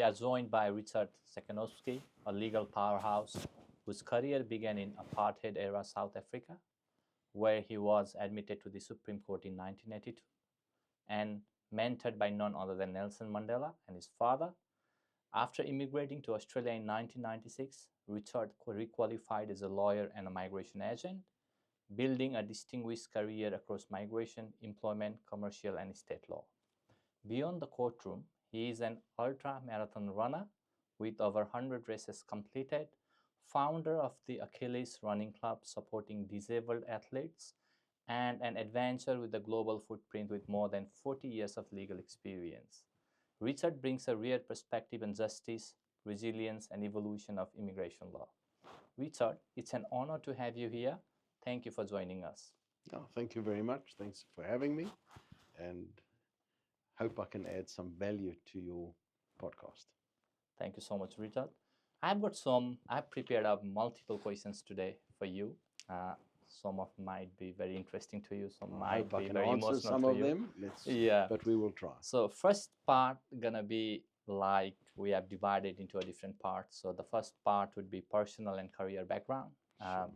are joined by Richard Shakenovsky, a legal powerhouse whose career began in apartheid-era South Africa, where he was admitted to the Supreme Court in 1982, and mentored by none other than Nelson Mandela and his father. After immigrating to Australia in 1996, Richard requalified as a lawyer and a migration agent, building a distinguished career across migration, employment, commercial, and state law. Beyond the courtroom, he is an ultra-marathon runner with over 100 races completed, founder of the Achilles Running Club supporting disabled athletes, and an adventurer with a global footprint with more than 40 years of legal experience. Richard brings a rare perspective on justice, resilience, and evolution of immigration law. Richard, it's an honor to have you here. Thank you for joining us. Oh, thank you very much. Thanks for having me, and hope I can add some value to your podcast. Thank you so much, Richard. I've prepared up multiple questions today for you. Some of might be very interesting to you, some might be very emotional some to of you. them. But we will try. So first part gonna be like we have divided into a different parts. So the first part would be personal and career background. Sure.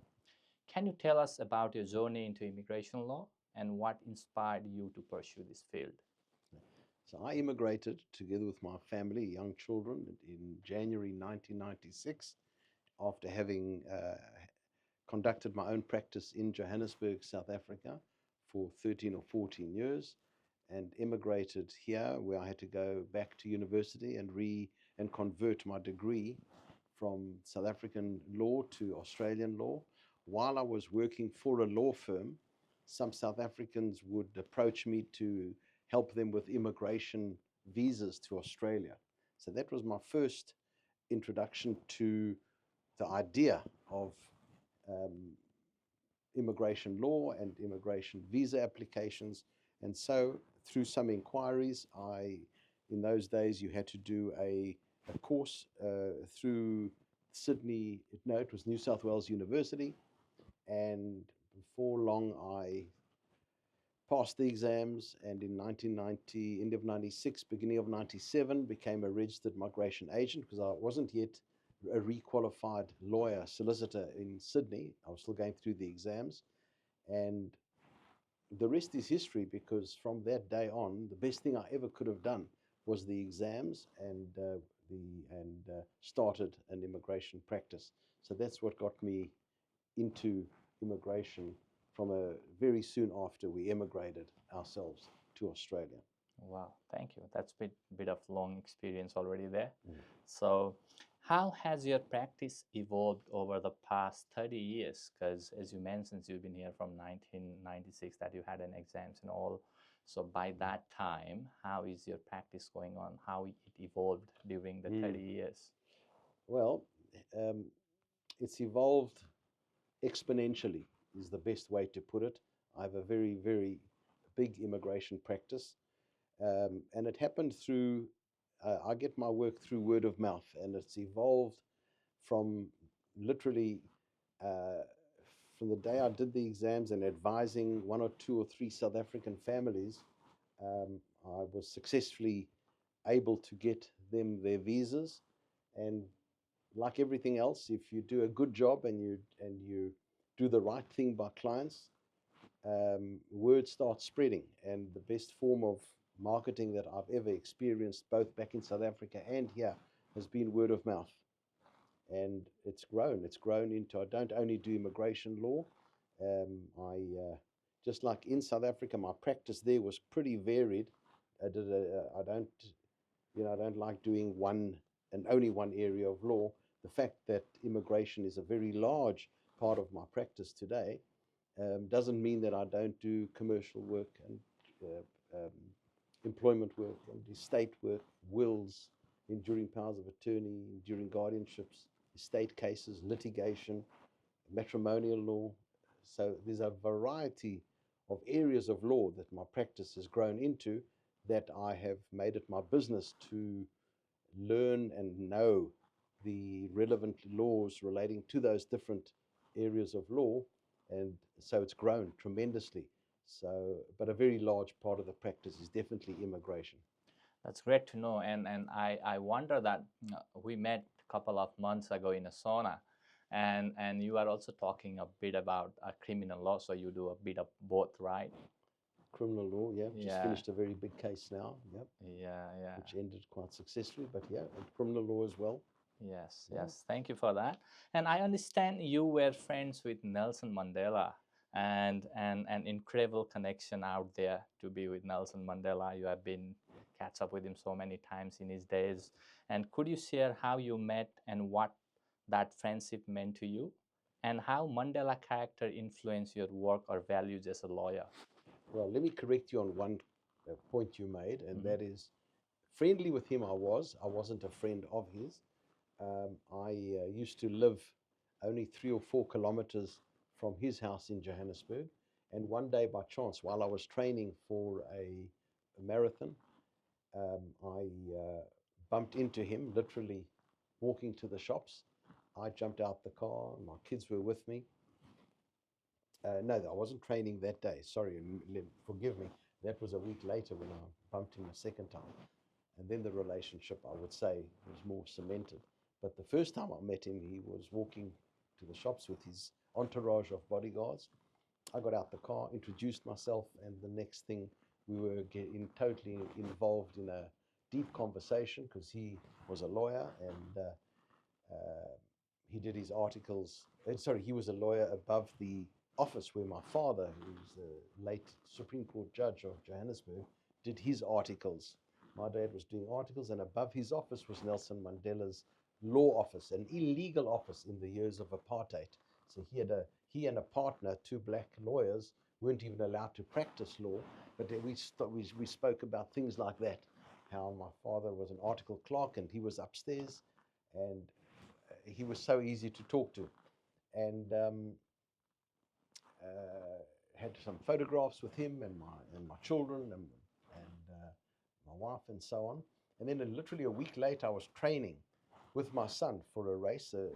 Can you tell us about your journey into immigration law and what inspired you to pursue this field? So I immigrated together with my family, young children, in January 1996, after having conducted my own practice in Johannesburg, South Africa, for 13 or 14 years, and immigrated here, where I had to go back to university and convert my degree from South African law to Australian law. While I was working for a law firm, some South Africans would approach me to help them with immigration visas to Australia. So that was my first introduction to the idea of immigration law and immigration visa applications. And so through some inquiries, in those days you had to do a course through Sydney, no, it was New South Wales University, and before long I passed the exams, and in 1990, end of 96, beginning of 97, became a registered migration agent because I wasn't yet a requalified lawyer, solicitor in Sydney. I was still going through the exams, and the rest is history, because from that day on, the best thing I ever could have done was the exams and started an immigration practice. So that's what got me into immigration from very soon after we emigrated ourselves to Australia. Wow, thank you. That's a bit of long experience already there. So how has your practice evolved over the past 30 years? Because as you mentioned, you've been here from 1996, that you had an exams and all. So by that time, how is your practice going on? How it evolved during the 30 years? Well, it's evolved exponentially, is the best way to put it. I have a very, very big immigration practice, and it happened through, I get my work through word of mouth, and it's evolved from literally from the day I did the exams and advising 1 or 2 or 3 South African families. I was successfully able to get them their visas, and like everything else, if you do a good job and you do the right thing by clients, word starts spreading. And the best form of marketing that I've ever experienced, both back in South Africa and here, has been word of mouth. And it's grown into, I don't only do immigration law. Just like in South Africa, my practice there was pretty varied. I don't like doing one and only one area of law. The fact that immigration is a very large part of my practice today doesn't mean that I don't do commercial work and employment work and estate work, wills, enduring powers of attorney, enduring guardianships, estate cases, litigation, matrimonial law. So there's a variety of areas of law that my practice has grown into, that I have made it my business to learn and know the relevant laws relating to those different areas of law. And so it's grown tremendously. So, but a very large part of the practice is definitely immigration. That's great to know. And I wonder that we met a couple of months ago in a sauna, and you are also talking a bit about criminal law, so you do a bit of both, right? Criminal law, yeah. Just Yeah, finished a very big case now, yep, yeah. which ended quite successfully. But yeah, and criminal law as well. Yes, Yeah. yes. Thank you for that. And I understand you were friends with Nelson Mandela, and an incredible connection out there to be with Nelson Mandela. You have been catch up with him so many times in his days. And could you share how you met and what that friendship meant to you, and how Mandela character influenced your work or values as a lawyer? Well, let me correct you on one point you made, and Hmm. that is friendly with him. I was. I wasn't a friend of his. I used to live only 3 or 4 kilometers from his house in Johannesburg. And one day, by chance, while I was training for a marathon, I bumped into him, literally walking to the shops. I jumped out the car. My kids were with me. No, I wasn't training that day. Sorry, forgive me. That was a week later when I bumped him a second time. And then the relationship, I would say, was more cemented. But the first time I met him, he was walking to the shops with his entourage of bodyguards. I got out the car, introduced myself, and the next thing we were getting totally involved in a deep conversation because he was a lawyer and uh, he did his articles. Sorry, he was a lawyer above the office where my father, who's the late Supreme Court judge of Johannesburg, did his articles. My dad was doing articles, and above his office was Nelson Mandela's law office, an illegal office in the years of apartheid. So he and a partner, 2 black lawyers, weren't even allowed to practice law. But we spoke about things like that, how my father was an article clerk and he was upstairs, and he was so easy to talk to, and had some photographs with him and my children and my wife and so on. And then literally a week later, I was training with my son for a race. It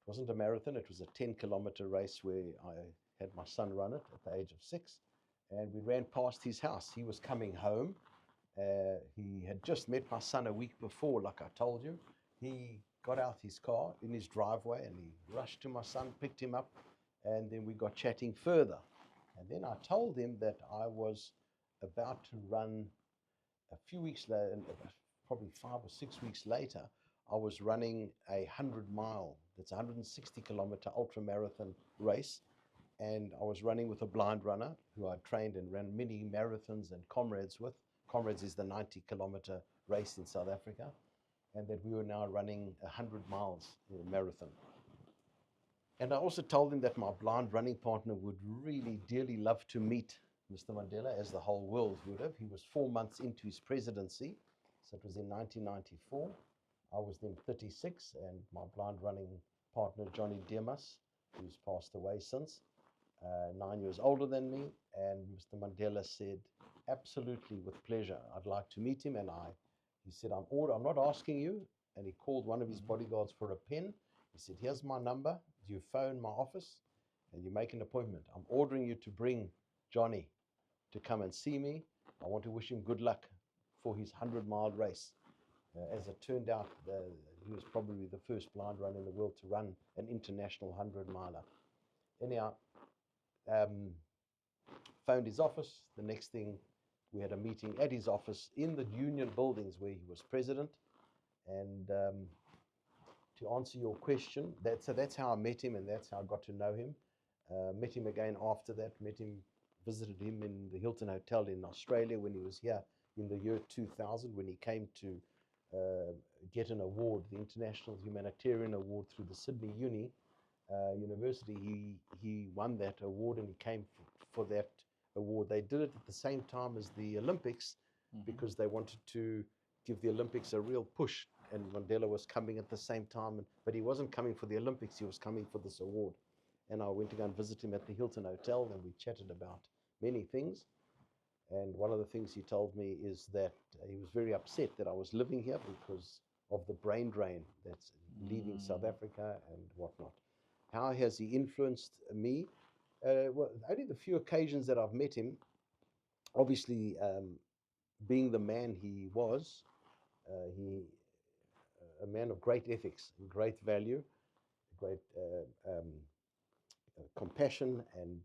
wasn't a marathon; it was a 10-kilometer race where I had my son run it at the age of 6. And we ran past his house. He was coming home. He had just met my son a week before, like I told you. He got out his car in his driveway and he rushed to my son, picked him up, and then we got chatting further. And then I told him that I was about to run a few weeks later, probably 5 or 6 weeks later, I was running a 100-mile, that's a 160-kilometer ultra marathon race. And I was running with a blind runner who I trained and ran many marathons and comrades with. Comrades is the 90-kilometer race in South Africa, and that we were now running 100 miles in a marathon. And I also told him that my blind running partner would really dearly love to meet Mr. Mandela, as the whole world would have. He was 4 months into his presidency, so it was in 1994. I was then 36, and my blind running partner, Johnny Deepesh, who's passed away since, 9 years older than me. And Mr. Mandela said, absolutely, with pleasure, I'd like to meet him. And he said, I'm not asking you. And he called one of his bodyguards for a pen. He said, here's my number. You phone my office and you make an appointment. I'm ordering you to bring Johnny to come and see me. I want to wish him good luck for his 100-mile race. As it turned out, he was probably the first blind runner in the world to run an international 100-miler. Anyhow, phoned his office. The next thing, we had a meeting at his office in the union buildings where he was president. And to answer your question, that's how I met him, and that's how I got to know him. Met him again after that. Visited him in the Hilton Hotel in Australia when he was here in the year 2000, when he came to get an award, the International Humanitarian Award through the Sydney University. He won that award, and he came for that award. They did it at the same time as the Olympics because they wanted to give the Olympics a real push, and Mandela was coming at the same time, but he wasn't coming for the Olympics, he was coming for this award. And I went to go and visit him at the Hilton Hotel, and we chatted about many things. And one of the things he told me is that he was very upset that I was living here because of the brain drain that's leaving South Africa and whatnot. How has he influenced me? Well, only the few occasions that I've met him. Obviously, being the man he was, a man of great ethics and great value, great compassion, and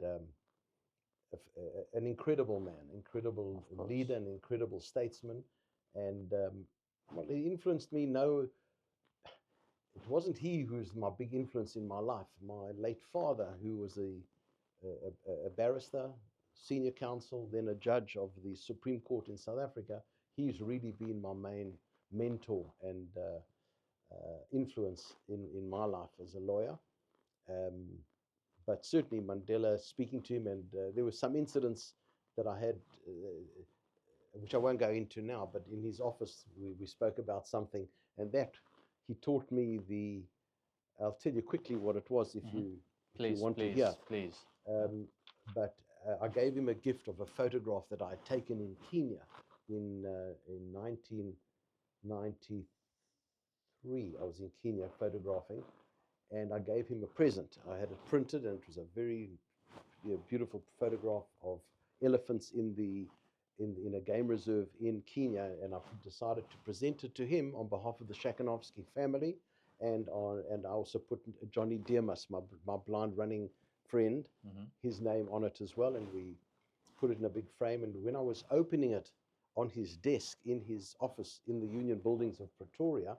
an incredible man, incredible leader, an incredible statesman. And well, he influenced me. No, it wasn't he who was my big influence in my life. My late father, who was a barrister, senior counsel, then a judge of the Supreme Court in South Africa, he's really been my main mentor and influence in my life as a lawyer. But certainly Mandela, speaking to him, and there were some incidents that I had, which I won't go into now, but in his office we spoke about something, and that he taught me I'll tell you quickly what it was if you want to hear. Please. But I gave him a gift of a photograph that I had taken in Kenya in 1993. I was in Kenya photographing, and I gave him a present. I had it printed, and it was a very beautiful photograph of elephants in a game reserve in Kenya, and I decided to present it to him on behalf of the Shakenovsky family, and I also put Johnny Deemas, my blind running friend, his name on it as well, and we put it in a big frame. And when I was opening it on his desk in his office in the Union Buildings of Pretoria,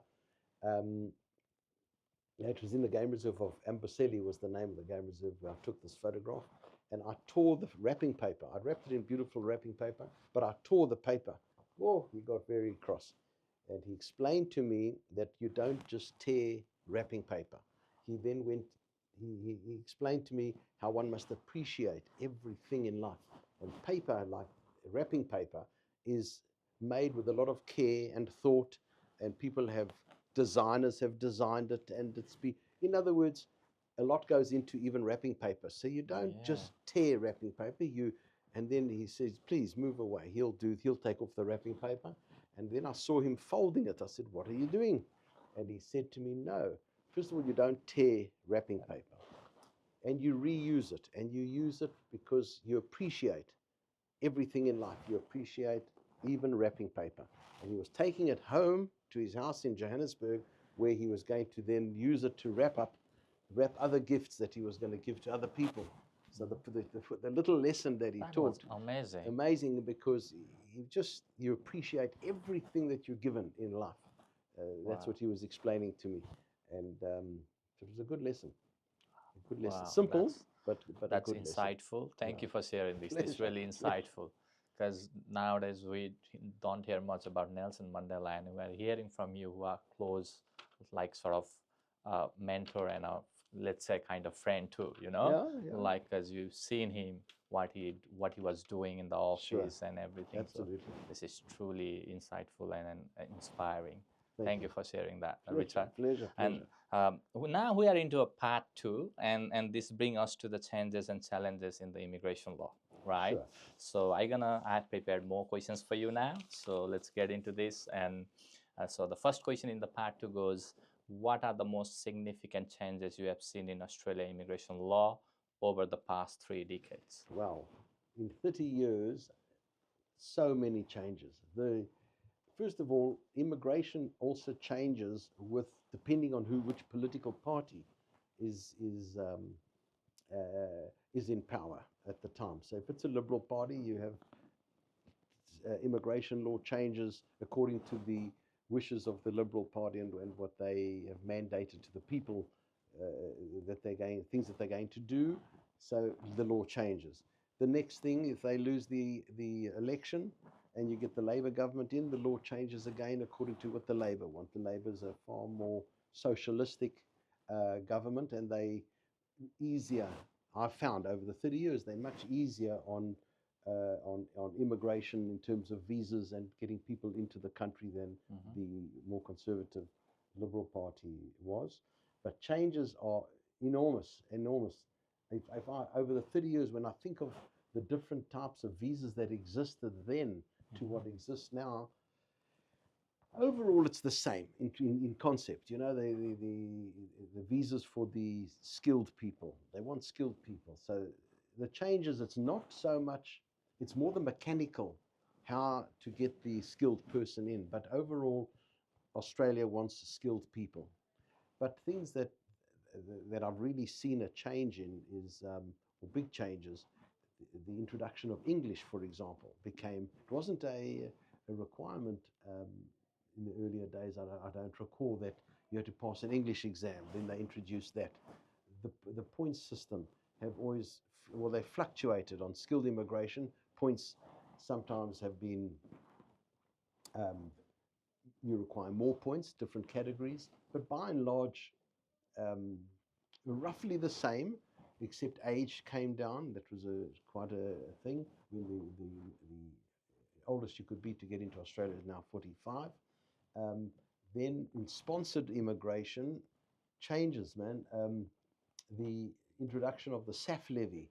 it was in the game reserve of Amboseli, was the name of the game reserve where I took this photograph, and I tore the wrapping paper. I wrapped it in beautiful wrapping paper, but I tore the paper. Oh, he got very cross. And he explained to me that you don't just tear wrapping paper. He then he explained to me how one must appreciate everything in life. And paper, like wrapping paper, is made with a lot of care and thought, and designers have designed it, and in other words, a lot goes into even wrapping paper. So you don't just tear wrapping paper, and then he says, please move away. He'll take off the wrapping paper. And then I saw him folding it. I said, what are you doing? And he said to me, no, first of all, you don't tear wrapping paper, and you reuse it, and you use it because you appreciate everything in life. You appreciate even wrapping paper. And he was taking it home to his house in Johannesburg, where he was going to then use it to wrap other gifts that he was going to give to other people. So the little lesson that he taught, amazing, because you appreciate everything that you're given in life. That's what he was explaining to me, and it was a good lesson. A good lesson, simple, but that's a good insightful. Lesson. Thank you for sharing this. Pleasure. It's really insightful, because nowadays we don't hear much about Nelson Mandela, and we're hearing from you who are close, like sort of mentor and a, let's say, kind of friend too, like, as you've seen him, what he was doing in the office and everything. Absolutely. So this is truly insightful and inspiring. Thank you for sharing that, Pleasure. Richard. Pleasure. And now we are into a part 2, and this brings us to the changes and challenges in the immigration law, right? Sure. So I had prepared more questions for you now. So let's get into this. And so the first question in the part 2 goes, what are the most significant changes you have seen in Australia immigration law over the past 3 decades? Wow. In 30 years, so many changes. First of all, immigration also changes depending on which political party is in power at the time. So if it's a Liberal Party, you have immigration law changes according to the wishes of the Liberal Party and what they have mandated to the people things that they're going to do. So the law changes. The next thing, if they lose the election and you get the Labour government in, the law changes again according to what the Labour want. The Labour's a far more socialistic government, and I've found over the 30 years, they're much easier on immigration in terms of visas and getting people into the country than the more conservative Liberal Party was. But changes are enormous. If over the 30 years, when I think of the different types of visas that existed then to what exists now, overall it's the same in concept. The visas for the skilled people, they want skilled people. So the changes, it's not so much, it's more the mechanical how to get the skilled person in. But overall, Australia wants skilled people. But things that I've really seen a change in is, or big changes, the introduction of English, for example, it wasn't a requirement in the earlier days. I don't recall that you had to pass an English exam. Then they introduced that. The points system have always, well, they fluctuated on skilled immigration. Points sometimes have been, you require more points, different categories, but by and large, roughly the same, except age came down. That was quite a thing. When the oldest you could be to get into Australia is now 45. Then in sponsored immigration, changes, man. The introduction of the SAF levy.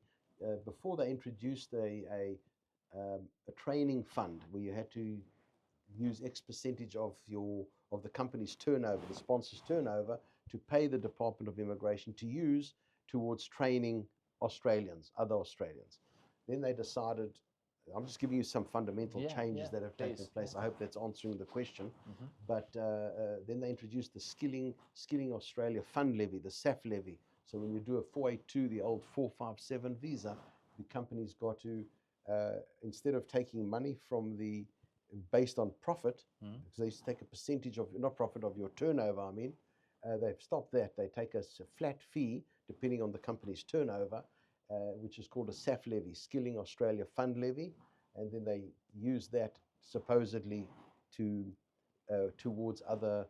Before they introduced a training fund where you had to use X percentage of the company's turnover, the sponsor's turnover, to pay the Department of Immigration to use towards training other Australians. Then they decided, I'm just giving you some fundamental changes that have taken place. I hope that's answering the question. But then they introduced the Skilling Australia Fund Levy, the SAF levy. So when you do a 482, the old 457 visa, the company's got to, instead of taking money from based on profit, because they used to take a percentage of, not profit, of your turnover, I mean, they've stopped that. They take a flat fee depending on the company's turnover, which is called a SAF levy, Skilling Australia Fund Levy, and then they use that supposedly towards other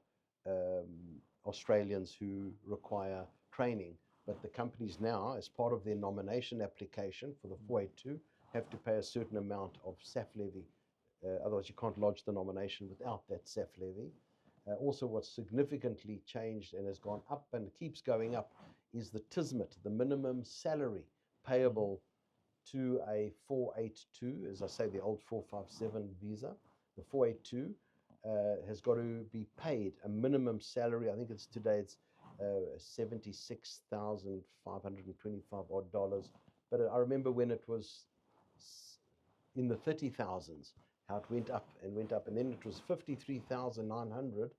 Australians who require training. But the companies now, as part of their nomination application for the 482, have to pay a certain amount of SAF levy. Otherwise, you can't lodge the nomination without that SAF levy. Also, what's significantly changed and has gone up and keeps going up is the TISMIT, the minimum salary payable to a 482, as I say, the old 457 visa. The 482 has got to be paid a minimum salary. I think today it's $76,525 odd dollars. But I remember when it was in the 30,000s, how it went up, and then it was 53,900,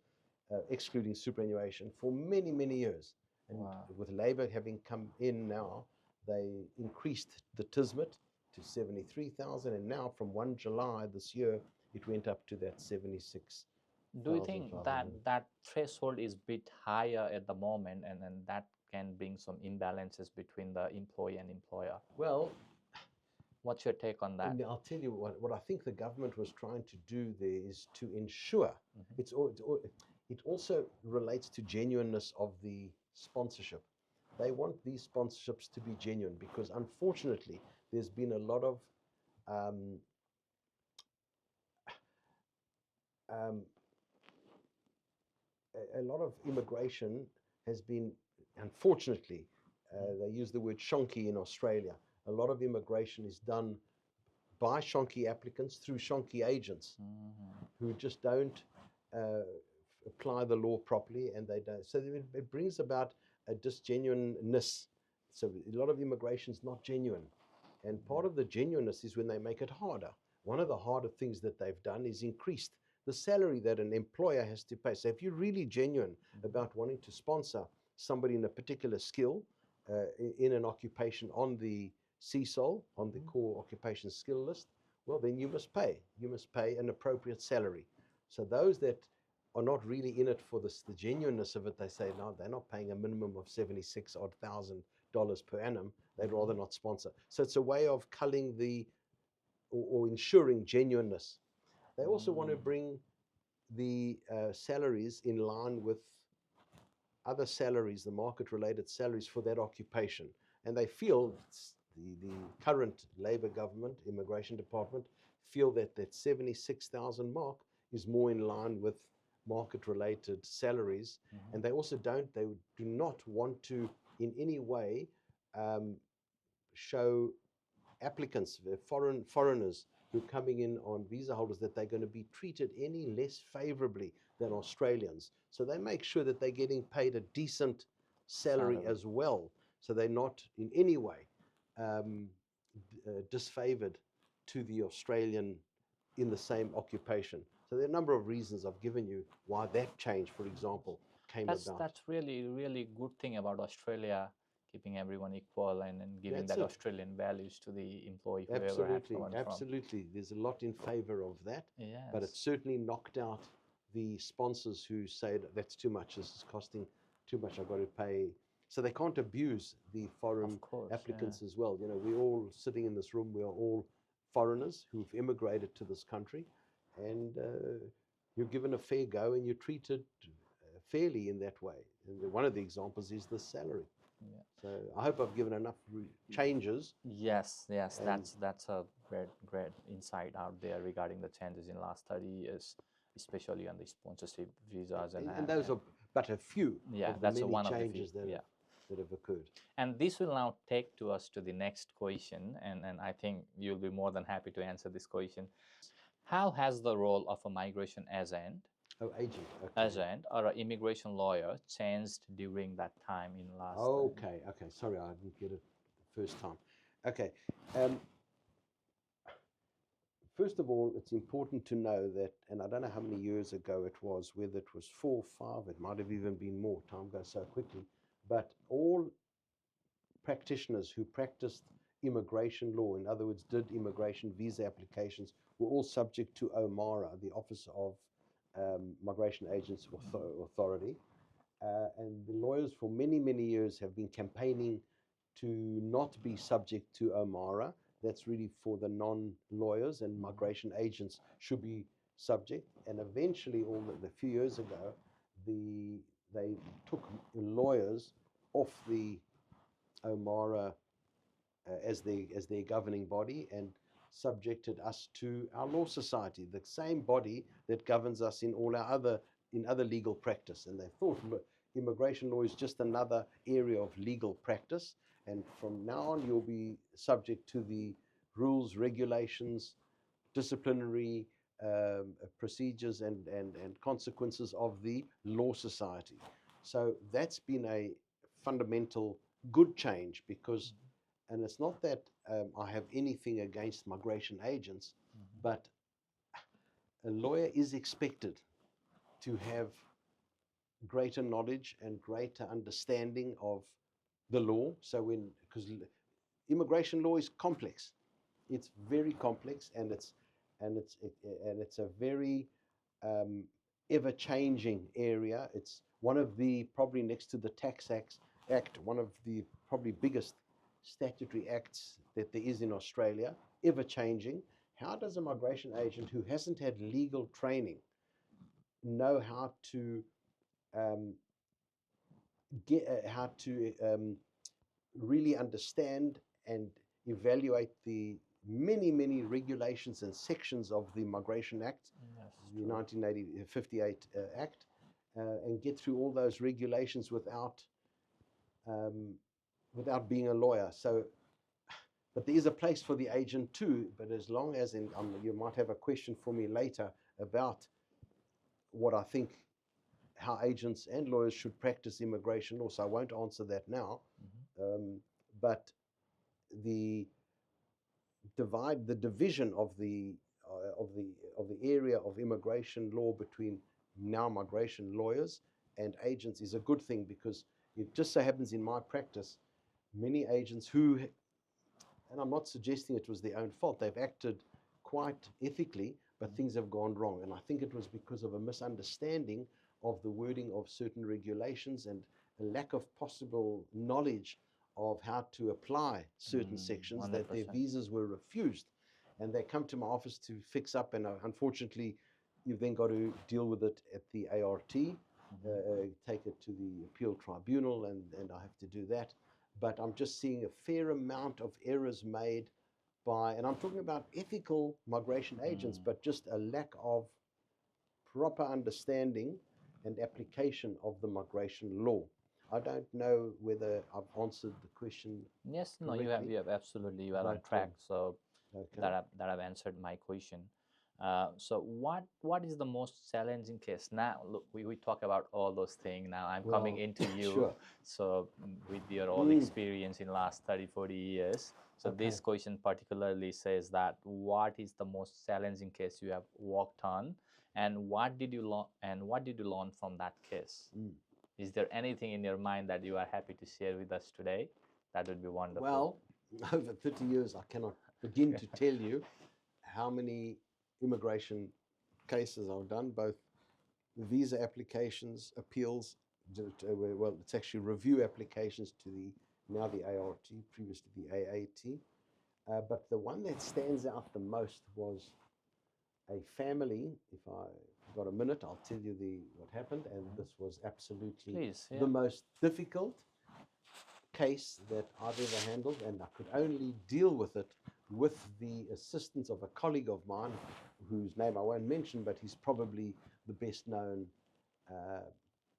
excluding superannuation, for many, many years. And with Labour having come in now, they increased the TISMIT to 73,000, and now from 1 July this year, it went up to that 76. Do you think that threshold is a bit higher at the moment, and that can bring some imbalances between the employee and employer? Well, what's your take on that? I'll tell you what I think the government was trying to do there is to ensure, it also relates to genuineness of the sponsorship. They want these sponsorships to be genuine, because unfortunately there's been a lot of immigration has been, unfortunately, they use the word shonky in Australia. A lot of immigration is done by shonky applicants through shonky agents who just don't apply the law properly, and they don't. So it brings about a disgenuineness. So a lot of immigration is not genuine. And part of the genuineness is when they make it harder. One of the harder things that they've done is increased the salary that an employer has to pay. So if you're really genuine about wanting to sponsor somebody in a particular skill, in an occupation on the CSOL, on the core occupation skill list, well, then you must pay. You must pay an appropriate salary. So those that are not really in it for the genuineness of it, they say, no, they're not paying a minimum of $76,000 per annum. They'd rather not sponsor. So it's a way of culling or ensuring genuineness. They also want to bring the salaries in line with other salaries, the market-related salaries for that occupation. And they feel, the current Labour government, Immigration Department, feel that 76,000 mark is more in line with market-related salaries. And they also do not want to in any way show applicants, foreigners who are coming in on visa holders, that they're going to be treated any less favorably than Australians. So they make sure that they're getting paid a decent salary as well. So they're not in any way disfavored to the Australian in the same occupation. So there are a number of reasons I've given you why that change, for example, came about. That's really good thing about Australia, keeping everyone equal and giving That's that it. Australian values to the employee, whoever had Absolutely, come from. absolutely. There's a lot in favor of that, but it Yes, certainly knocked out the sponsors who say that's too much, this is costing too much, I've got to pay. So they can't abuse the foreign of course. applicants as well. You know, we're all sitting in this room, we are all foreigners who've immigrated to this country, and you're given a fair go and you're treated fairly in that way. And one of the examples is the salary. Yeah. So I hope I've given enough changes. Yes, yes, And that's a great insight out there regarding the changes in last 30 years, especially on the sponsorship visas and those are but a few yeah, of the that's many one of the changes few. that, Yeah. that have occurred. And this will now take to us to the next question, and I think you'll be more than happy to answer this question. How has the role of a migration agent Oh, agent. Okay. or an immigration lawyer changed during that time in last? Okay. Okay. Sorry, I didn't get it the first time. Okay. Um, First of all, it's important to know that, and I don't know how many years ago it was, whether it was 4 or 5, it might have even been more, time goes so quickly, but all practitioners who practiced immigration law, in other words, did immigration visa applications, were all subject to OMARA, the Office of Migration Agents Authority. And the lawyers for many, many years have been campaigning to not be subject to OMARA. That's really for the non-lawyers, and migration agents should be subject. And eventually, a few years ago, they took lawyers off the OMARA as their governing body and subjected us to our law society, the same body that governs us in all our other legal practice. And they thought, look, immigration law is just another area of legal practice, and from now on you'll be subject to the rules, regulations, disciplinary procedures and consequences of the law society. So that's been a fundamental good change, because, and it's not that I have anything against migration agents, but a lawyer is expected to have greater knowledge and greater understanding of the law. So because immigration law is complex, it's very complex, and it's a very ever-changing area. It's one of the, probably next to the Tax Act, one of the probably biggest statutory acts that there is in Australia, ever-changing. How does a migration agent who hasn't had legal training know how to really understand and evaluate the many regulations and sections of the Migration Act, the 1958 Act, and get through all those regulations without being a lawyer? So, but there is a place for the agent too. But as long as, you might have a question for me later about what I think, how agents and lawyers should practice immigration law. So I won't answer that now. But the division of the area of immigration law between now migration lawyers and agents is a good thing, because it just so happens in my practice, many agents who, and I'm not suggesting it was their own fault, they've acted quite ethically, but things have gone wrong. And I think it was because of a misunderstanding of the wording of certain regulations and a lack of possible knowledge of how to apply certain sections, that their visas were refused. And they come to my office to fix up, and unfortunately, you've then got to deal with it at the ART, take it to the appeal tribunal, and I have to do that. But I'm just seeing a fair amount of errors made by, and I'm talking about ethical migration agents, but just a lack of proper understanding and application of the migration law. I don't know whether I've answered the question. Yes, no, correctly, you have absolutely, you are on track. So okay. that I've answered my question. So what is the most challenging case now? Look, we talk about all those things now. I'm coming Well, into you. sure. So with your all experience in last 30 40 years, so this Okay. question particularly says that what is the most challenging case you have worked on, and what did you learn from that case? Is there anything in your mind that you are happy to share with us today? That would be wonderful. Well, over 30 years, I cannot begin to tell you how many immigration cases I've done, both visa applications, appeals, well, it's actually review applications to now the ART, previously the AAT. But the one that stands out the most was a family. If I got a minute, I'll tell you what happened. And this was absolutely Please, yeah. the most difficult case that I've ever handled, and I could only deal with it with the assistance of a colleague of mine, whose name I won't mention, but he's probably the best known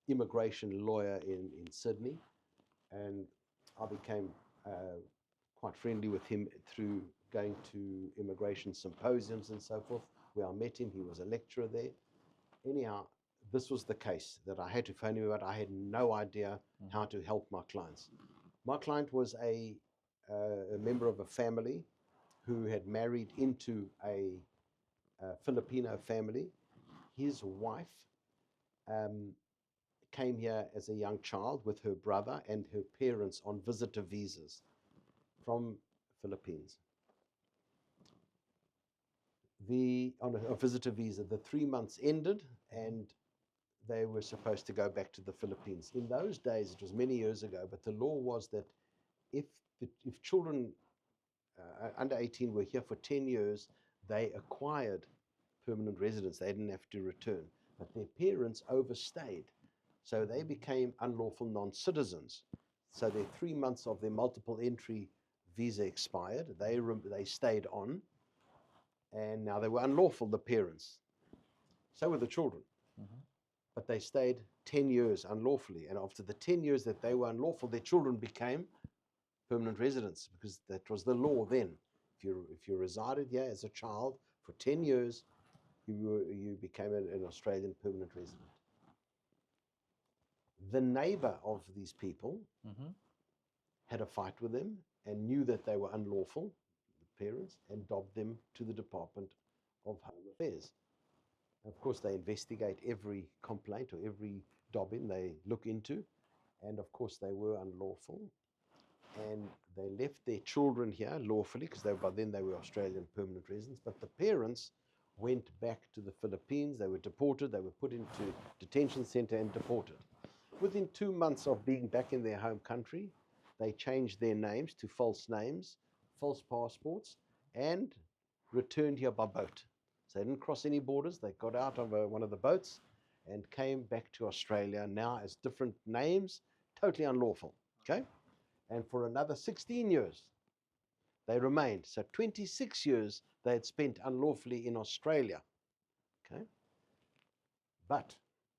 immigration lawyer in Sydney. And I became quite friendly with him through going to immigration symposiums and so forth, where I met him. He was a lecturer there. Anyhow, this was the case that I had to phone him about. I had no idea how to help my clients. My client was a member of a family who had married into a Filipino family. His wife came here as a young child with her brother and her parents on visitor visas from Philippines. On a visitor visa, the 3 months ended and they were supposed to go back to the Philippines. In those days, it was many years ago, but the law was that if children under 18 were here for 10 years, they acquired permanent residence. They didn't have to return. But their parents overstayed. So they became unlawful non-citizens. So their 3 months of their multiple entry visa expired. They stayed on. And now they were unlawful, the parents. So were the children. But they stayed 10 years unlawfully. And after the 10 years that they were unlawful, their children became permanent residents, because that was the law then. If you resided here as a child for 10 years, you became an Australian permanent resident. The neighbor of these people had a fight with them and knew that they were unlawful, the parents, and dobbed them to the Department of Home Affairs. Of course, they investigate every complaint or every dobbing they look into, and of course they were unlawful. And they left their children here lawfully, because by then they were Australian permanent residents. But the parents went back to the Philippines. They were deported. They were put into detention center and deported. Within 2 months of being back in their home country, they changed their names to false names, false passports, and returned here by boat. So they didn't cross any borders. They got out of one of the boats and came back to Australia now as different names, totally unlawful. Okay? And for another 16 years, they remained. So 26 years they had spent unlawfully in Australia. Okay? But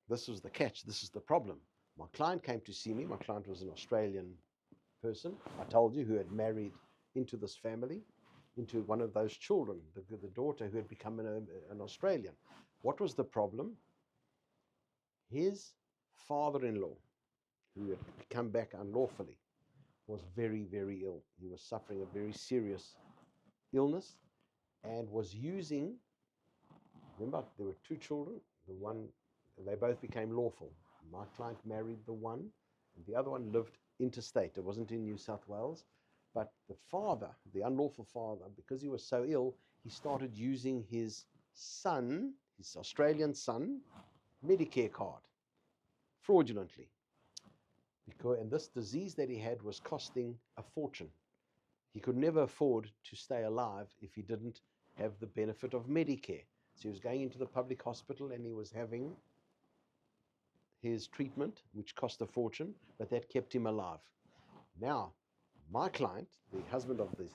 this was the catch. This is the problem. My client came to see me. My client was an Australian person, I told you, who had married into this family, into one of those children, the daughter who had become an Australian. What was the problem? His father-in-law, who had come back unlawfully, was very, very ill. He was suffering a very serious illness and was using, remember, there were 2 children. They both became lawful. My client married the one, and the other one lived interstate. It wasn't in New South Wales. But the father, the unlawful father, because he was so ill, he started using his son, his Australian son, Medicare card, fraudulently. And this disease that he had was costing a fortune. He could never afford to stay alive if he didn't have the benefit of Medicare. So he was going into the public hospital and he was having his treatment, which cost a fortune, but that kept him alive. Now, my client, the husband of the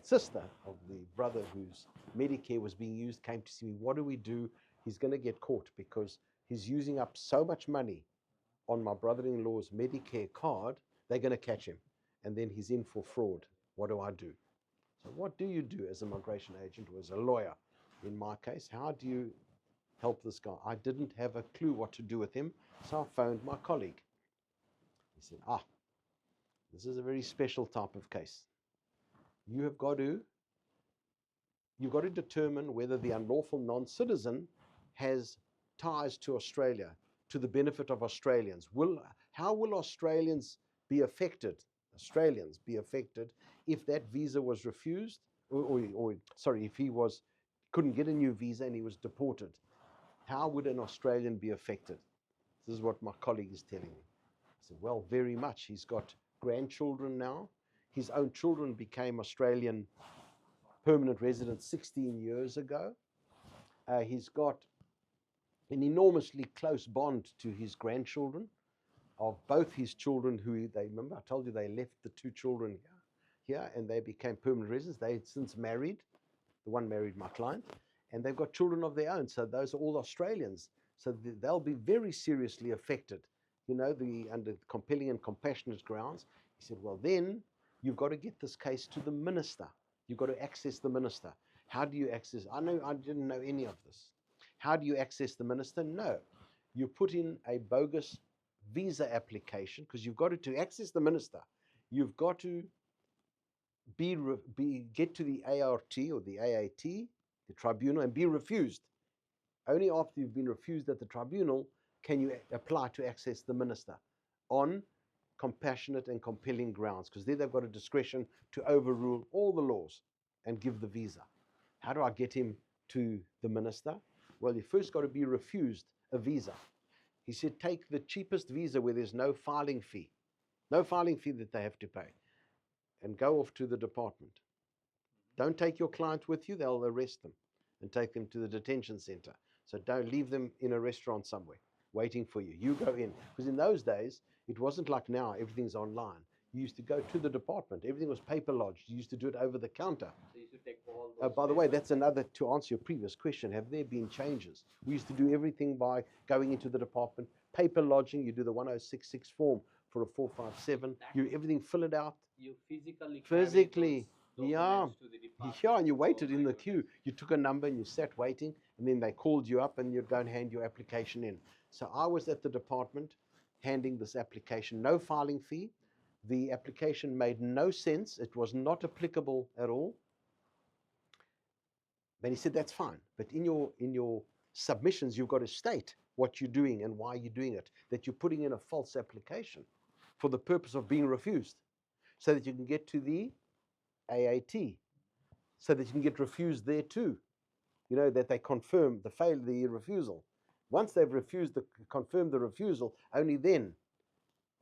sister of the brother whose Medicare was being used, came to see me. What do we do? He's going to get caught because he's using up so much money on my brother-in-law's Medicare card, they're going to catch him. And then he's in for fraud. What do I do? So what do you do as a migration agent or as a lawyer? in my case. How do you help this guy? I didn't have a clue what to do with him, so I phoned my colleague. He said, this is a very special type of case. You've got to determine whether the unlawful non-citizen has ties to Australia, to the benefit of Australians. How will Australians be affected if that visa was refused, if he couldn't get a new visa and he was deported? How would an Australian be affected? This is what my colleague is telling me. I said, well, very much. He's got grandchildren now. His own children became Australian permanent residents 16 years ago. He's got an enormously close bond to his grandchildren, of both his children remember I told you they left the two children here and they became permanent residents. They since married. The one married my client, and they've got children of their own. So those are all Australians. So they'll be very seriously affected, under compelling and compassionate grounds. He said, well, then you've got to get this case to the minister. You've got to access the minister. How do you access? I didn't know any of this. How do you access the minister? No, you put in a bogus visa application, because you've got to access the minister. You've got to get to the ART or the AAT, the tribunal, and be refused. Only after you've been refused at the tribunal can you apply to access the minister on compassionate and compelling grounds, because there they've got a discretion to overrule all the laws and give the visa. How do I get him to the minister? Well, you first got to be refused a visa. He said, take the cheapest visa where there's no filing fee that they have to pay, and go off to the department. Don't take your client with you, they'll arrest them and take them to the detention center. So don't leave them in a restaurant somewhere waiting for you. You go in. Because in those days, it wasn't like now, everything's online. You used to go to the department. Everything was paper lodged. You used to do it over the counter. So you should take all those by the way, that's another, to answer your previous question, have there been changes? We used to do everything by going into the department, paper lodging. You do the 1066 form for a 457. You everything, fill it out. You physically yeah, to the department. yeah, and you waited in the queue. You took a number and you sat waiting, and then they called you up and you'd go and hand your application in. So I was at the department handing this application, no filing fee. The application made no sense. It was not applicable at all. Then he said, that's fine. But in your submissions, you've got to state what you're doing and why you're doing it, that you're putting in a false application for the purpose of being refused, so that you can get to the AAT, so that you can get refused there too. That they confirm the refusal. Once they've confirmed the refusal, only then,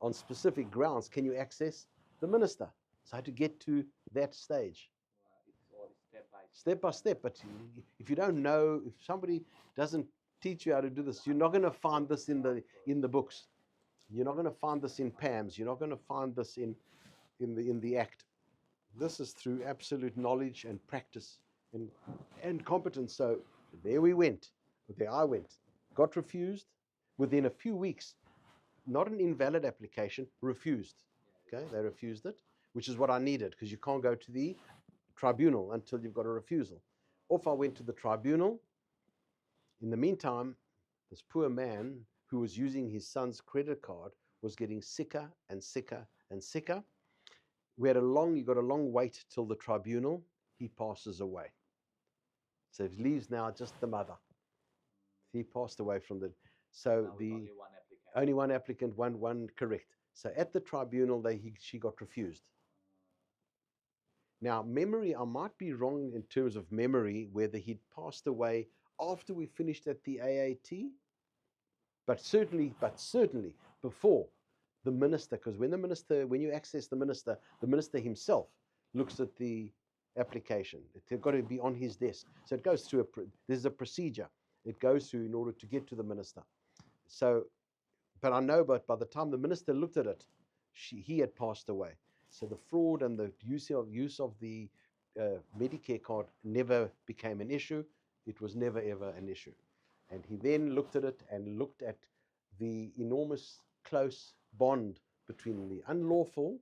on specific grounds, can you access the minister. So I had to get to that stage. It's all Step by step. But if you don't know, if somebody doesn't teach you how to do this, you're not going to find this in the books. You're not going to find this in PAMs. You're not going to find this in the Act. This is through absolute knowledge and practice and competence. So there we went. There I went. Got refused within a few weeks. Not an invalid application, refused. Okay, they refused it, which is what I needed, because you can't go to the tribunal until you've got a refusal. Off I went to the tribunal. In the meantime, this poor man who was using his son's credit card was getting sicker and sicker and sicker. You got a long wait till the tribunal. He passes away. So it leaves now just the mother. He passed away from the. So the only one applicant, one correct. So at the tribunal, she got refused. Now, memory, I might be wrong in terms of memory, whether he'd passed away after we finished at the AAT, but certainly before the minister, because when you access the minister himself looks at the application. It's got to be on his desk. So it goes through there's a procedure it goes through in order to get to the minister. So, but I know, but by the time the minister looked at it, he had passed away. So the fraud and the use of the Medicare card never became an issue. It was never ever an issue. And he then looked at it and looked at the enormous close bond between the unlawful.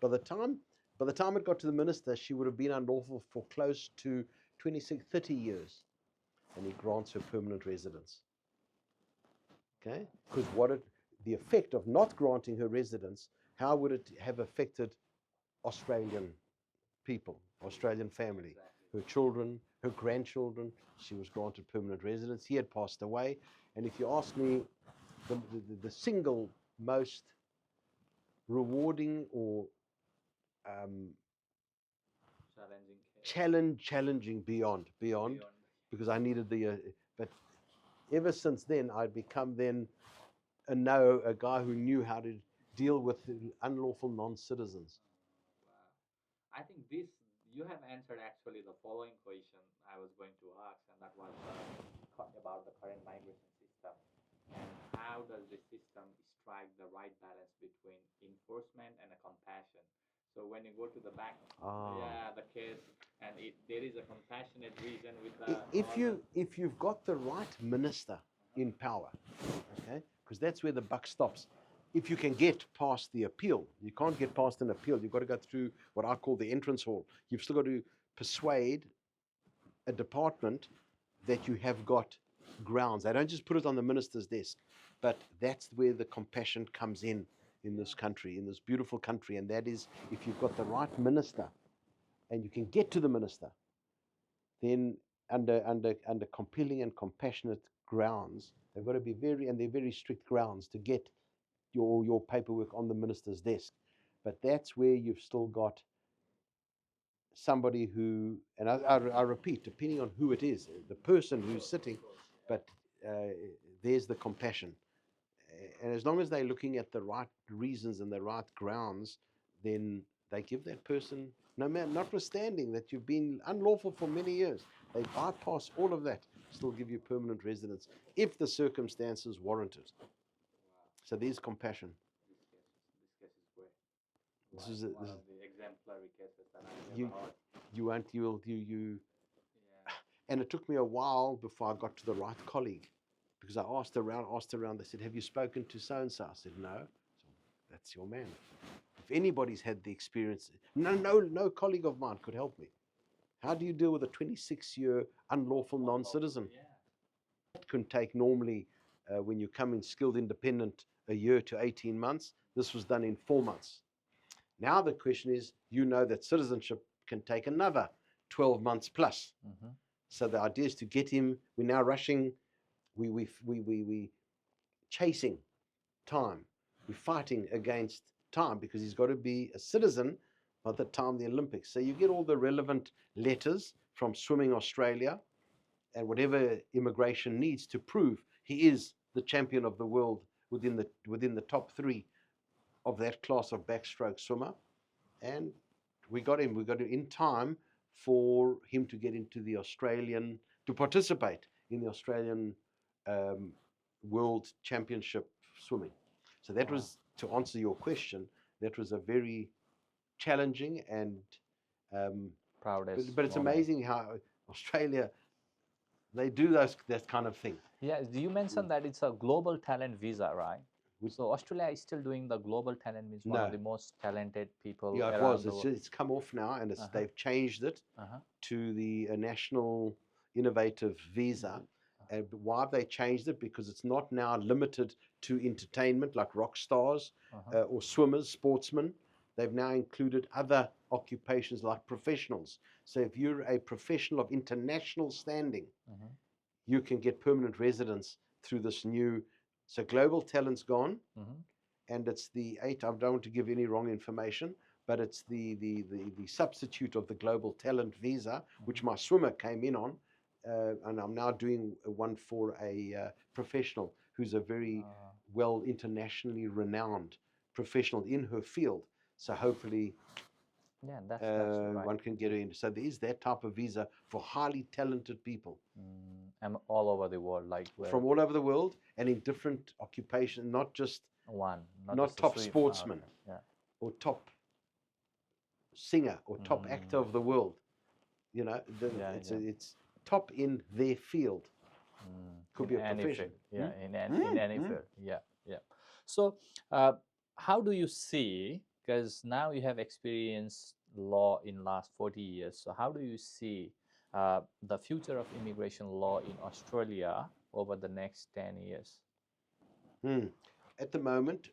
By the time it got to the minister, she would have been unlawful for close to 26, 30 years. and he grants her permanent residence. Okay, because the effect of not granting her residence, how would it have affected Australian people, Australian family, her children, her grandchildren? She was granted permanent residence. He had passed away, and if you ask me, the single most rewarding or challenging beyond, because I needed but ever since then, I'd become then a guy who knew how to deal with unlawful non-citizens. Wow. I think this, you have answered actually the following question I was going to ask, and that was about the current migration system. And how does the system strike the right balance between enforcement and a compassion? So when you go to the back, yeah, the case, and there is a compassionate reason with the. If you've got the right minister in power, okay, because that's where the buck stops. If you can get past the appeal, you can't get past an appeal. You've got to go through what I call the entrance hall. You've still got to persuade a department that you have got grounds. They don't just put it on the minister's desk, but that's where the compassion comes in this country, in this beautiful country, and that is if you've got the right minister and you can get to the minister, then under compelling and compassionate grounds, they've got to be they're very strict grounds to get your paperwork on the minister's desk. But that's where you've still got somebody who, and I repeat, depending on who it is, the person who's sitting, but there's the compassion. And as long as they're looking at the right reasons and the right grounds, then they give that person, no matter, notwithstanding that you've been unlawful for many years, they bypass all of that, still give you permanent residence if the circumstances warrant it. So there's compassion. This case is great. This is one of the exemplary cases that I've ever heard. And it took me a while before I got to the right colleague, because I asked around. They said, "Have you spoken to so and so?" I said, "No." So, that's your man. If anybody's had the experience, no colleague of mine could help me. How do you deal with a 26-year unlawful non-citizen? That can take normally, when you come in skilled independent, a year to 18 months. This was done in 4 months. Now the question is, that citizenship can take another 12 months plus. Mm-hmm. So the idea is to get him. We're now rushing. We chasing time. We're fighting against time because he's got to be a citizen by the time the Olympics. So you get all the relevant letters from Swimming Australia and whatever immigration needs to prove he is the champion of the world within the top 3 of that class of backstroke swimmer. And we got him in time for him to get into the to participate in the Australian World Championship swimming. So that was, to answer your question, that was a very challenging and proudest. But it's amazing how Australia, they do that kind of thing. Yeah, you mentioned that it's a global talent visa, right? So Australia is still doing the global talent, means one of the most talented people. Yeah, it was. It's come off now, and they've changed it to the National Innovative Visa. And why have they changed it? Because it's not now limited to entertainment like rock stars or swimmers, sportsmen. They've now included other occupations like professionals. So if you're a professional of international standing, you can get permanent residence through this new. So global talent's gone, and it's I don't want to give any wrong information, but it's the substitute of the global talent visa, which my swimmer came in on, and I'm now doing one for a professional who's a very well internationally renowned professional in her field. So hopefully, that's right. one can get in. So there is that type of visa for highly talented people. And all over the world, from all over the world and in different occupations, not just not top sportsman or top singer or top actor of the world. It's top in their field. Could be a profession. Field. In any field. Yeah. So how do you see, because now you have experienced law in last 40 years, so how do you see the future of immigration law in Australia over the next 10 years? At the moment,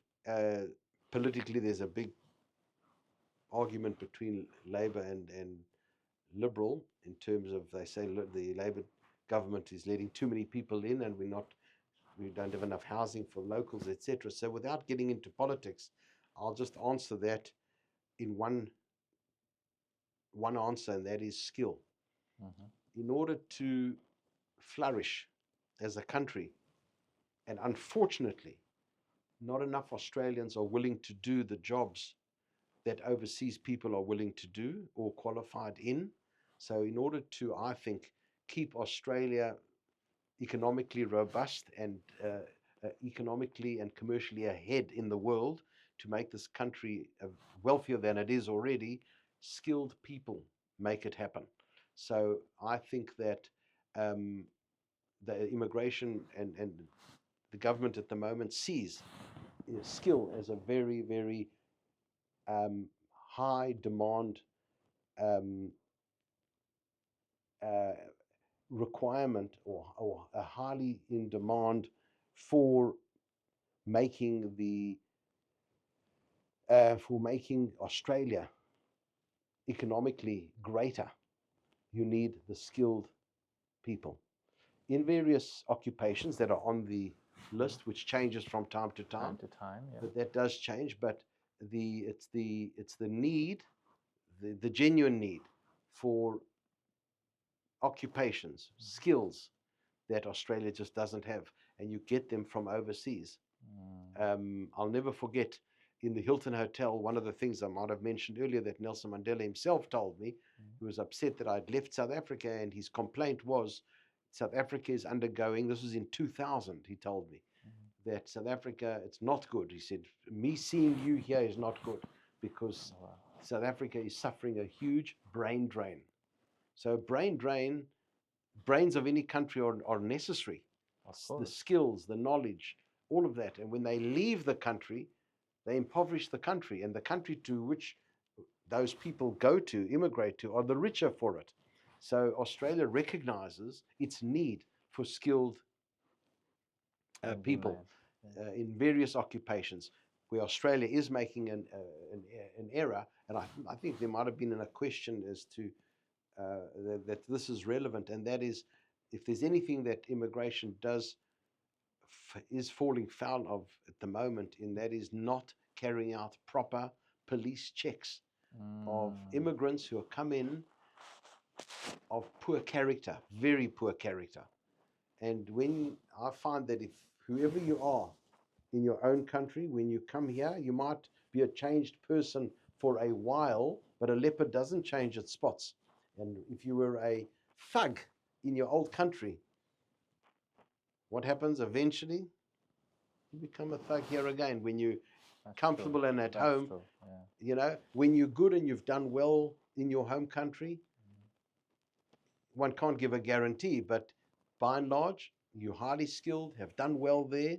politically, there's a big argument between Labour and Liberal in terms of, they say the Labour government is letting too many people in, and we don't have enough housing for locals, etc. So without getting into politics, I'll just answer that in one answer, and that is skill. In order to flourish as a country, and unfortunately, not enough Australians are willing to do the jobs that overseas people are willing to do or qualified in. So in order to, I think, keep Australia economically robust and economically and commercially ahead in the world, to make this country wealthier than it is already, skilled people make it happen. So I think that the immigration and the government at the moment sees skill as a very, very high demand requirement, or a highly in demand for making Australia economically greater. You need the skilled people in various occupations that are on the list, which changes from time to time. Yeah. But that does change. But it's the need, the genuine need for occupations, skills that Australia just doesn't have, and you get them from overseas. I'll never forget, in the Hilton Hotel, one of the things I might have mentioned earlier that Nelson Mandela himself told me, he was upset that I'd left South Africa, and his complaint was South Africa is undergoing, this was in 2000, he told me, that South Africa, it's not good. He said, me seeing you here is not good, because South Africa is suffering a huge brain drain. So brains of any country are necessary. The skills, the knowledge, all of that. And when they leave the country, they impoverish the country, and the country to which those people go to, immigrate to, are the richer for it. So Australia recognizes its need for skilled people in various occupations, where Australia is making an error. And I think there might have been a question as to that this is relevant, and that is, if there's anything that immigration is falling foul of at the moment, and that is not carrying out proper police checks of immigrants who have come in of poor character, very poor character. And when I find that if whoever you are in your own country, when you come here, you might be a changed person for a while, but a leopard doesn't change its spots. And if you were a thug in your old country, what happens eventually? You become a thug here again. When you're comfortable and at home, you know, when you're good and you've done well in your home country, one can't give a guarantee, but by and large, you're highly skilled, have done well there.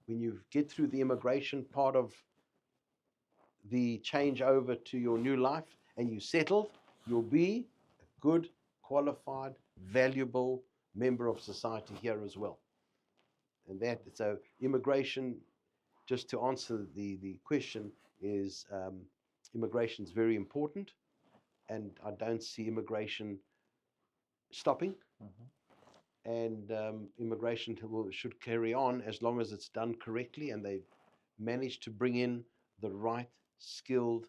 When you get through the immigration part of the change over to your new life and you settled, you'll be a good, qualified, valuable member of society here as well. And that, so immigration, just to answer the question, is immigration is very important, and I don't see immigration stopping. And immigration should carry on as long as it's done correctly, and they manage to bring in the right skilled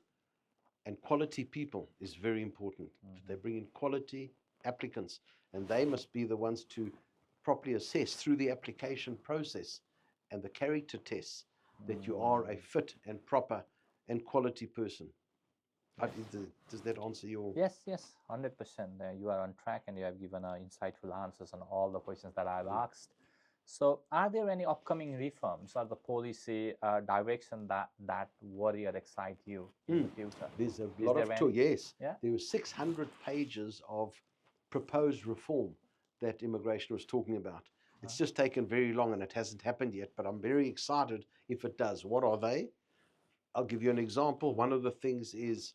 and quality people is very important. They bring in quality applicants, and they must be the ones to properly assess through the application process and the character tests that you are a fit and proper and quality person. Does that answer your... Yes, 100%. You are on track, and you have given insightful answers on all the questions that I've asked. So are there any upcoming reforms or the policy direction that worry or excite you in the future? There's a lot of yes. Yeah? There were 600 pages of proposed reform that immigration was talking about. It's just taken very long, and it hasn't happened yet, but I'm very excited if it does. What are they? I'll give you an example. One of the things is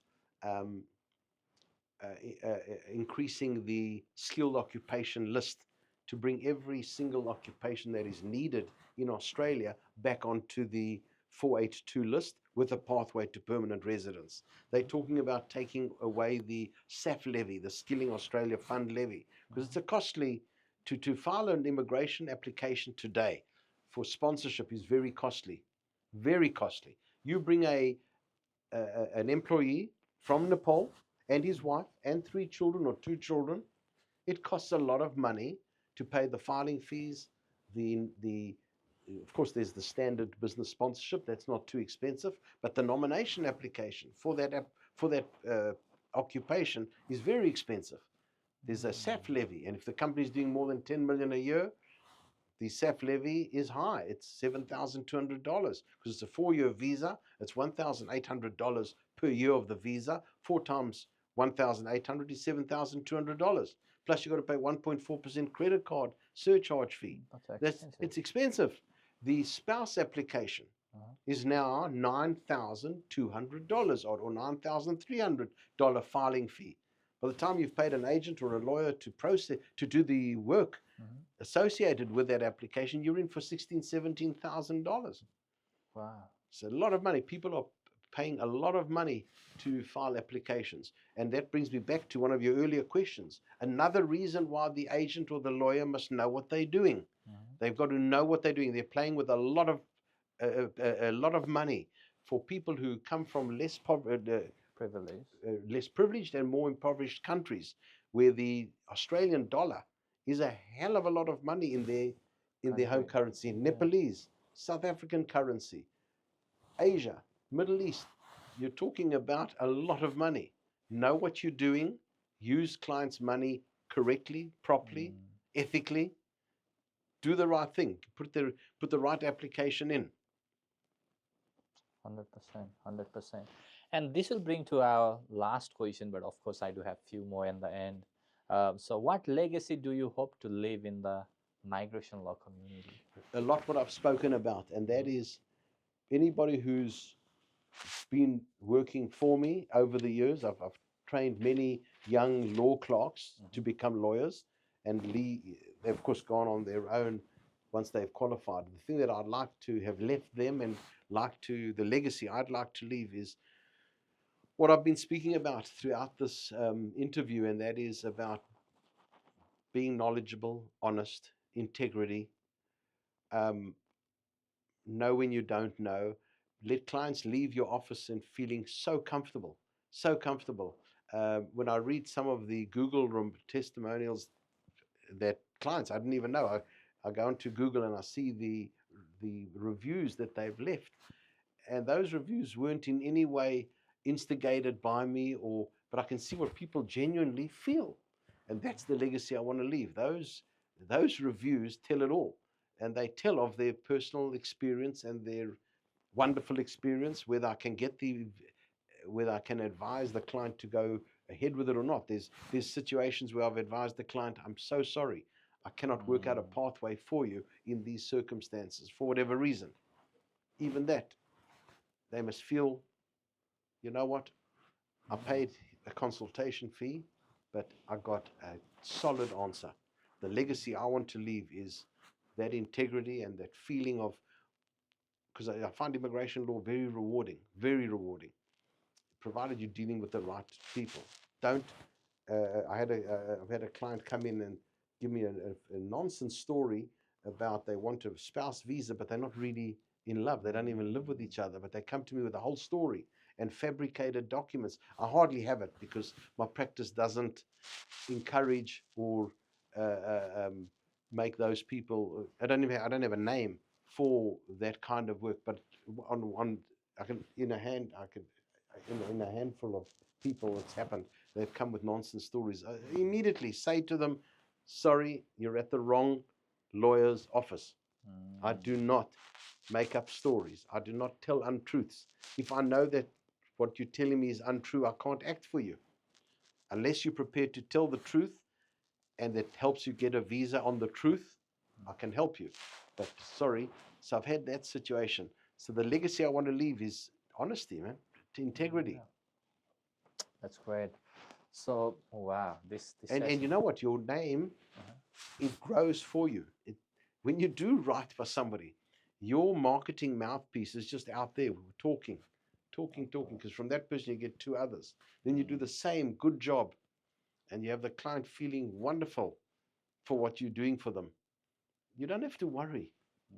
increasing the skilled occupation list to bring every single occupation that is needed in Australia back onto the 482 list with a pathway to permanent residence. They're talking about taking away the SAF levy, the Skilling Australia Fund levy, because it's a costly, to file an immigration application today for sponsorship is very costly, very costly. You bring an employee from Nepal and his wife and 3 children or 2 children, it costs a lot of money to pay the filing fees, of course, there's the standard business sponsorship. That's not too expensive, but the nomination application for that occupation is very expensive. There's a SAF levy, and if the company is doing more than 10 million a year, the SAF levy is high. It's $7,200 because it's a 4-year visa. It's $1,800 per year of the visa. 4 times 1,800 is $7,200. Plus, you've got to pay 1.4% credit card surcharge fee. It's expensive. The spouse application is now $9,200 or $9,300 filing fee. By the time you've paid an agent or a lawyer to do the work associated with that application, you're in for $16,000, $17,000. Wow. It's a lot of money. People are paying a lot of money to file applications. And that brings me back to one of your earlier questions. Another reason why the agent or the lawyer must know what they're doing. They've got to know what they're doing. They're playing with a lot of money for people who come from less privileged and more impoverished countries, where the Australian dollar is a hell of a lot of money in their home currency. Nepalese, South African currency, Asia, Middle East. You're talking about a lot of money. Know what you're doing. Use clients' money correctly, properly, ethically. Do the right thing. Put the right application in. 100%, 100%. And this will bring to our last question, but of course I do have few more in the end. So what legacy do you hope to leave in the migration law community? A lot what I've spoken about, and that is anybody who's been working for me over the years. I've trained many young law clerks to become lawyers, and they've of course gone on their own once they've qualified. The thing that I'd like to have left them and the legacy I'd like to leave is what I've been speaking about throughout this interview, and that is about being knowledgeable, honest, integrity, know when you don't know. Let clients leave your office and feeling so comfortable, so comfortable. When I read some of the Google testimonials that clients, I didn't even know. I go into Google and I see the reviews that they've left. And those reviews weren't in any way instigated by me, but I can see what people genuinely feel. And that's the legacy I want to leave. Those reviews tell it all. And they tell of their personal experience and their wonderful experience, whether I can advise the client to go ahead with it or not. There's situations where I've advised the client, I'm so sorry, I cannot work out a pathway for you in these circumstances for whatever reason. Even that, they must feel, you know what, I paid a consultation fee, but I got a solid answer. The legacy I want to leave is that integrity and that feeling of, because I find immigration law very rewarding, provided you're dealing with the right people. I've had a client come in and give me a nonsense story about they want a spouse visa, but they're not really in love. They don't even live with each other, but they come to me with a whole story and fabricated documents. I hardly have it because my practice doesn't encourage or make those people. I don't have a name for that kind of work, but in a handful of people it's happened. They've come with nonsense stories. I immediately say to them, sorry, you're at the wrong lawyer's office. I do not make up stories. I do not tell untruths. If I know that what you're telling me is untrue, I can't act for you. Unless you're prepared to tell the truth and it helps you get a visa on the truth, I can help you. But sorry, so I've had that situation. So the legacy I want to leave is honesty, man, integrity. Yeah. That's great. So wow, this And session. you know what? Your name, Uh-huh. it grows for you. When you do right by somebody, your marketing mouthpiece is just out there talking, talking, Of talking. course. Because from that person you get two others. Then you do Mm, the same good job, and you have the client feeling wonderful for what you're doing for them. You don't have to worry.